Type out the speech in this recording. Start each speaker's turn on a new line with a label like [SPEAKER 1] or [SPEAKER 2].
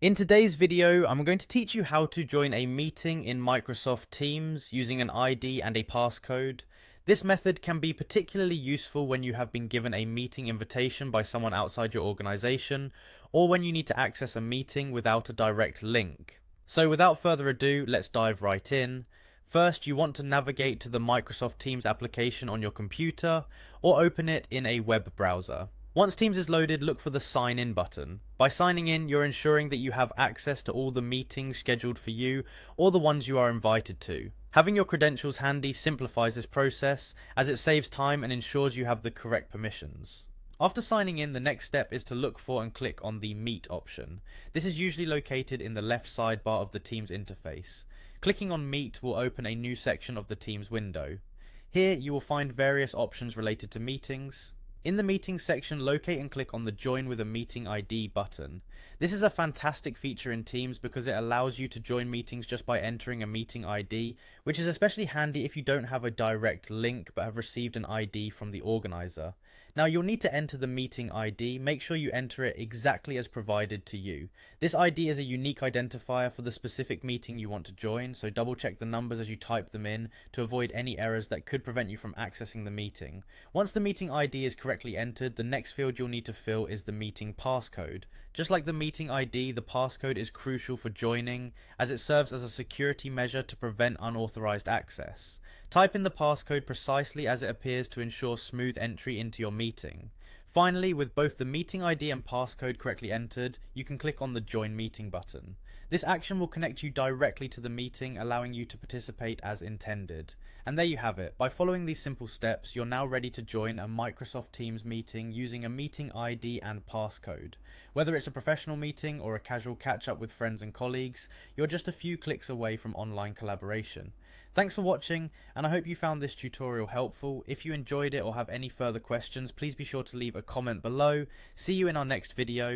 [SPEAKER 1] In today's video, I'm going to teach you how to join a meeting in Microsoft Teams using an ID and a passcode. This method can be particularly useful when you have been given a meeting invitation by someone outside your organization, or when you need to access a meeting without a direct link. So without further ado, let's dive right in. First, you want to navigate to the Microsoft Teams application on your computer, or open it in a web browser. Once Teams is loaded, look for the Sign In button. By signing in, you're ensuring that you have access to all the meetings scheduled for you or the ones you are invited to. Having your credentials handy simplifies this process as it saves time and ensures you have the correct permissions. After signing in, the next step is to look for and click on the Meet option. This is usually located in the left sidebar of the Teams interface. Clicking on Meet will open a new section of the Teams window. Here you will find various options related to meetings. In the Meetings section, locate and click on the Join with a Meeting ID button. This is a fantastic feature in Teams because it allows you to join meetings just by entering a meeting ID, which is especially handy if you don't have a direct link but have received an ID from the organizer. Now you'll need to enter the meeting ID. Make sure you enter it exactly as provided to you. This ID is a unique identifier for the specific meeting you want to join, so double check the numbers as you type them in to avoid any errors that could prevent you from accessing the meeting. Once the meeting ID is correctly entered, the next field you'll need to fill is the meeting passcode. Just like the meeting ID, the passcode is crucial for joining as it serves as a security measure to prevent unauthorized access. Type in the passcode precisely as it appears to ensure smooth entry into your meeting. Finally, with both the meeting ID and passcode correctly entered, you can click on the Join Meeting button. This action will connect you directly to the meeting, allowing you to participate as intended. And there you have it. By following these simple steps, you're now ready to join a Microsoft Teams meeting using a meeting ID and passcode. Whether it's a professional meeting or a casual catch-up with friends and colleagues, you're just a few clicks away from online collaboration. Thanks for watching, and I hope you found this tutorial helpful. If you enjoyed it or have any further questions, please be sure to leave a comment below. See you in our next video.